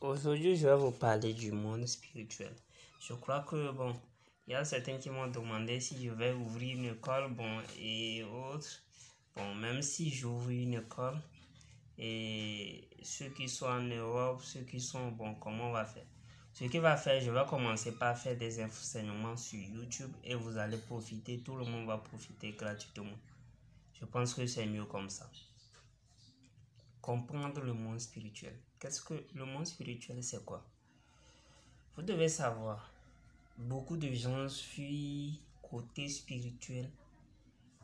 Aujourd'hui, je vais vous parler du monde spirituel. Je crois que, bon, il y a certains qui m'ont demandé si je vais ouvrir une école, bon, et autres. Bon, même si j'ouvre une école, et ceux qui sont en Europe, ceux qui sont, bon, comment on va faire? Ce qu'il va faire, je vais commencer par faire des enseignements sur YouTube et vous allez profiter, tout le monde va profiter gratuitement. Je pense que c'est mieux comme ça. Comprendre le monde spirituel. Qu'est-ce que le monde spirituel, c'est quoi? Vous devez savoir, beaucoup de gens fuient côté spirituel.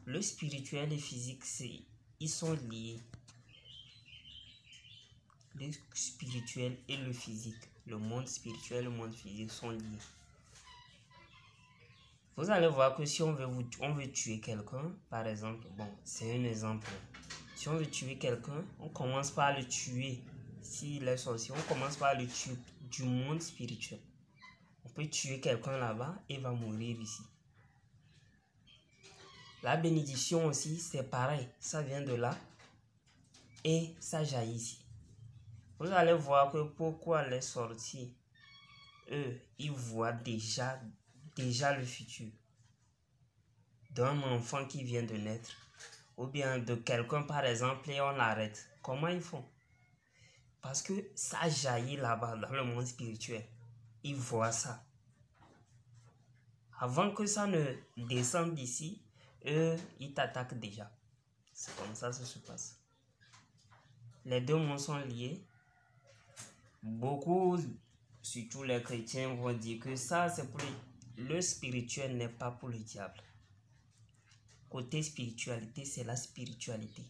Le spirituel et physique, ils sont liés. Le spirituel et le physique, le monde spirituel et le monde physique sont liés. Vous allez voir que si on veut tuer quelqu'un, par exemple, bon, c'est un exemple. Si on veut tuer quelqu'un, on commence par le tuer. S'il est sorcier, on commence par le tuer du monde spirituel. On peut tuer quelqu'un là-bas et va mourir ici. La bénédiction aussi, c'est pareil. Ça vient de là et ça jaillit ici. Vous allez voir que pourquoi les sorciers, eux, ils voient déjà le futur d'un enfant qui vient de naître ou bien de quelqu'un par exemple et on l'arrête. Comment ils font? Parce que ça jaillit là-bas dans le monde spirituel. Ils voient ça. Avant que ça ne descende d'ici, eux, ils t'attaquent déjà. C'est comme ça que ça se passe. Les deux mondes sont liés. Beaucoup, surtout les chrétiens, vont dire que ça, c'est pour le spirituel n'est pas pour le diable. Côté spiritualité, c'est la spiritualité.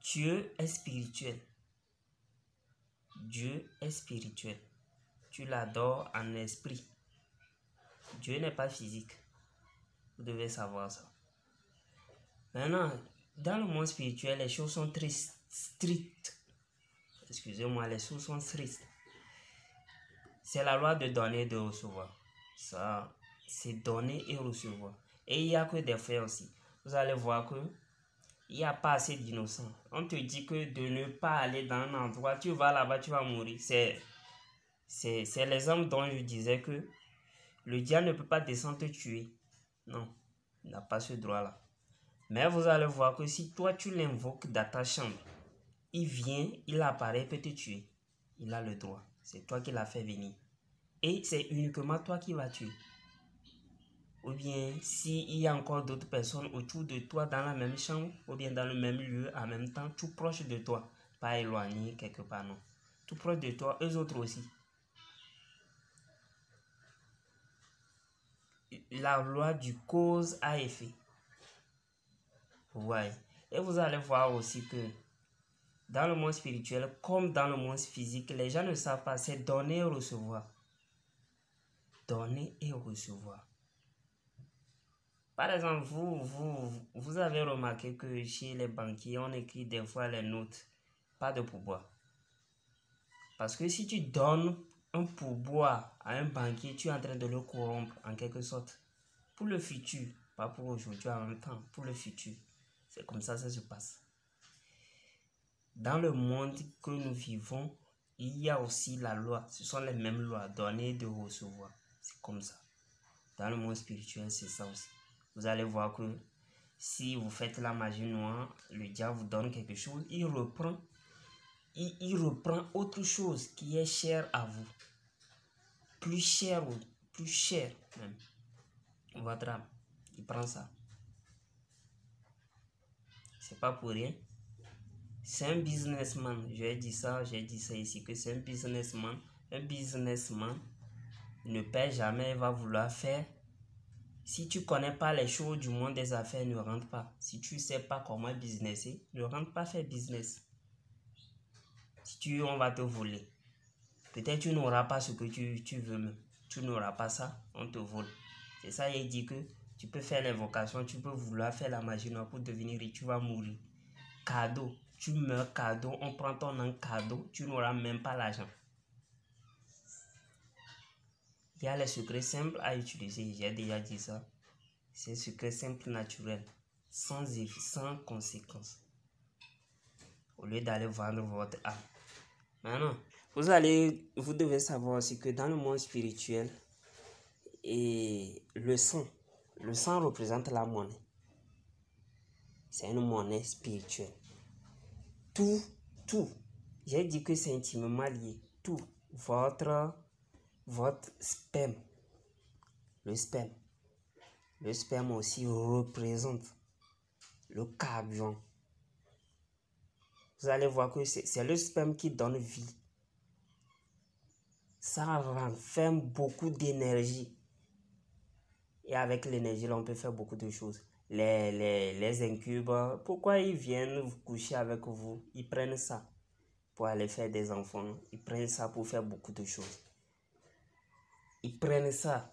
Dieu est spirituel. Dieu est spirituel. Tu l'adores en esprit. Dieu n'est pas physique. Vous devez savoir ça. Maintenant, dans le monde spirituel, les choses sont très strictes. Excusez-moi, les choses sont strictes. C'est la loi de donner et de recevoir. Ça, c'est donner et recevoir. Et il n'y a que des faits aussi. Vous allez voir que il n'y a pas assez d'innocents. On te dit que de ne pas aller dans un endroit, tu vas là-bas, tu vas mourir. C'est l'exemple dont je disais que le diable ne peut pas descendre te tuer. Non, il n'a pas ce droit-là. Mais vous allez voir que si toi tu l'invoques dans ta chambre, il vient, il apparaît, il peut te tuer. Il a le droit. C'est toi qui l'as fait venir. Et c'est uniquement toi qui vas tuer. Ou bien s'il y a encore d'autres personnes autour de toi dans la même chambre, ou bien dans le même lieu, en même temps, tout proche de toi. Pas éloigné quelque part, non. Tout proche de toi, eux autres aussi. La loi du cause à effet. Ouais. Et vous allez voir aussi que dans le monde spirituel, comme dans le monde physique, les gens ne savent pas, c'est donner et recevoir. Donner et recevoir. Par exemple, vous avez remarqué que chez les banquiers, on écrit des fois les notes, pas de pourboire. Parce que si tu donnes un pourboire à un banquier, tu es en train de le corrompre en quelque sorte. Pour le futur, pas pour aujourd'hui en même temps, pour le futur. C'est comme ça que ça se passe. Dans le monde que nous vivons, il y a aussi la loi. Ce sont les mêmes lois, donner et de recevoir. C'est comme ça. Dans le monde spirituel, c'est ça aussi. Vous allez voir que si vous faites la magie noire, le diable vous donne quelque chose, il reprend autre chose qui est cher à vous. Plus cher même. Votre âme, il prend ça. C'est pas pour rien. C'est un businessman. J'ai dit ça ici, que c'est un businessman. Un businessman ne paie jamais, il va vouloir faire. Si tu connais pas les choses du monde des affaires, ne rentre pas. Si tu sais pas comment businesser, ne rentre pas faire business. Si on va te voler. Peut-être tu n'auras pas ce que tu veux même. Tu n'auras pas ça, on te vole. C'est ça, il dit que tu peux faire l'invocation, tu peux vouloir faire la magie noire pour devenir riche, tu vas mourir. Cadeau, tu meurs cadeau, on prend ton nom cadeau, tu n'auras même pas l'argent. Il y a les secrets simples à utiliser, j'ai déjà dit ça. C'est secret simple naturel, sans effet, sans conséquence. Au lieu d'aller vendre votre âme. Maintenant, Vous devez savoir aussi que dans le monde spirituel, le sang représente la monnaie. C'est une monnaie spirituelle. Tout, j'ai dit que c'est intimement lié. Tout, votre sperme, le sperme aussi représente le carburant. Vous allez voir que c'est le sperme qui donne vie. Ça renferme beaucoup d'énergie. Et avec l'énergie, là, on peut faire beaucoup de choses. Les incubes, pourquoi ils viennent vous coucher avec vous? Ils prennent ça pour aller faire des enfants. Ils prennent ça pour faire beaucoup de choses. Ils prennent ça.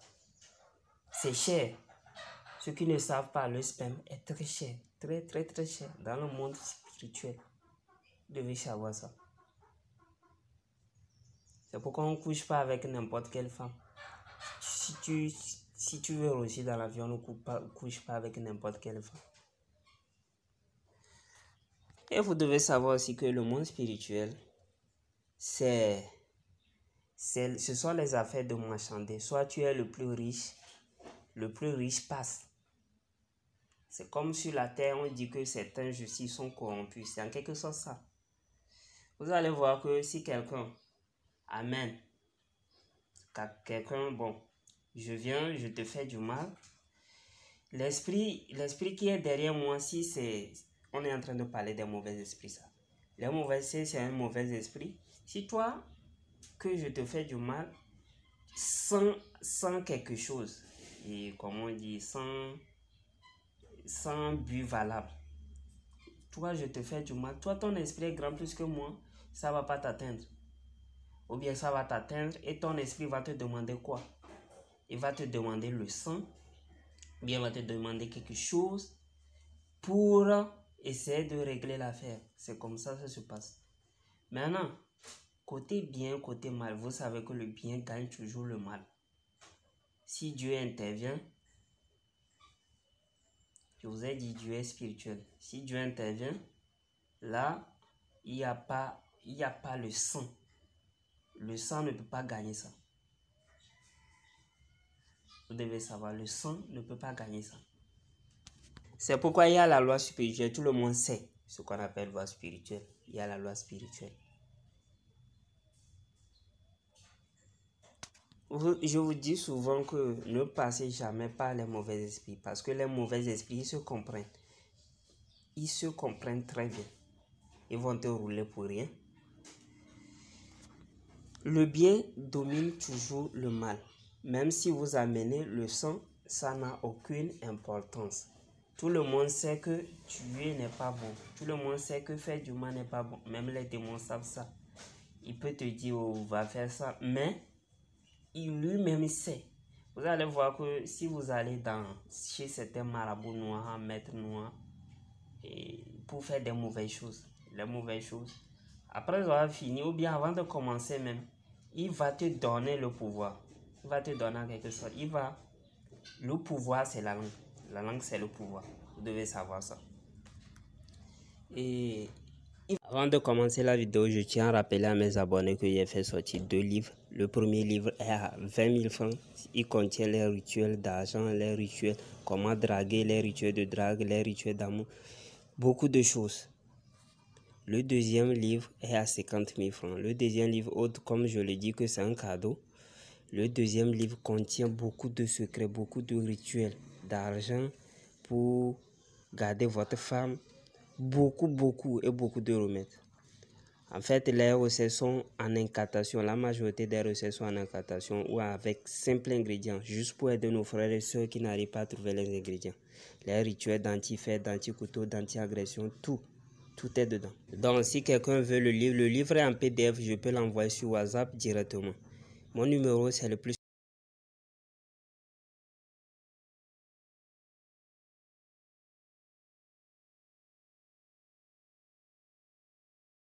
C'est cher. Ceux qui ne savent pas, le sperme est très cher. Très, très, très cher. Dans le monde spirituel. Vous devez savoir ça. C'est pourquoi on ne couche pas avec n'importe quelle femme. Si tu veux réussir dans la vie, on ne couche pas avec n'importe quelle femme. Et vous devez savoir aussi que le monde spirituel, ce sont les affaires de marchander. Soit tu es le plus riche passe. C'est comme sur la terre, on dit que certains justices sont corrompus. C'est en quelque sorte ça. Vous allez voir que si quelqu'un amène quelqu'un, bon, je viens, je te fais du mal. L'esprit qui est derrière moi, on est en train de parler des mauvais esprits, ça. Les mauvais esprits, c'est un mauvais esprit. Si toi, que je te fais du mal, sans quelque chose, et comme on dit, sans but valable, toi, je te fais du mal, toi, ton esprit est grand plus que moi, ça ne va pas t'atteindre. Ou bien ça va t'atteindre et ton esprit va te demander quoi? Il va te demander le sang, bien il va te demander quelque chose pour essayer de régler l'affaire. C'est comme ça que ça se passe. Maintenant, côté bien, côté mal, vous savez que le bien gagne toujours le mal. Si Dieu intervient, je vous ai dit Dieu est spirituel. Si Dieu intervient, là, il n'y a pas le sang. Le sang ne peut pas gagner ça. Vous devez savoir, le sang ne peut pas gagner ça. C'est pourquoi il y a la loi spirituelle. Tout le monde sait ce qu'on appelle loi spirituelle. Il y a la loi spirituelle. Je vous dis souvent que ne passez jamais par les mauvais esprits. Parce que les mauvais esprits, ils se comprennent. Ils se comprennent très bien. Ils vont te rouler pour rien. Le bien domine toujours le mal. Même si vous amenez le sang, ça n'a aucune importance. Tout le monde sait que tuer n'est pas bon. Tout le monde sait que faire du mal n'est pas bon. Même les démons savent ça. Il peut te dire, oh, va faire ça. Mais il lui-même sait. Vous allez voir que si vous allez chez certains marabouts noirs, maîtres noirs, pour faire des mauvaises choses, les mauvaises choses, après avoir fini, ou bien avant de commencer même, il va te donner le pouvoir. Il va te donner en quelque sorte. Le pouvoir, c'est la langue. La langue, c'est le pouvoir. Vous devez savoir ça. Et avant de commencer la vidéo, je tiens à rappeler à mes abonnés que j'ai fait sortir 2 livres. Le premier livre est à 20 000 francs. Il contient les rituels d'argent, les rituels, comment draguer, les rituels de drague, les rituels d'amour. Beaucoup de choses. Le deuxième livre est à 50 000 francs. Le deuxième livre, autre, comme je le dis que c'est un cadeau. Le deuxième livre contient beaucoup de secrets, beaucoup de rituels d'argent pour garder votre femme. Beaucoup de remèdes. En fait, les recettes sont en incantation. La majorité des recettes sont en incantation ou avec simples ingrédients, juste pour aider nos frères et sœurs qui n'arrivent pas à trouver les ingrédients. Les rituels d'anti-fer, d'anti-couteau, d'anti-agression, tout est dedans. Donc, si quelqu'un veut le livre est en PDF, je peux l'envoyer sur WhatsApp directement. Mon numéro, c'est le plus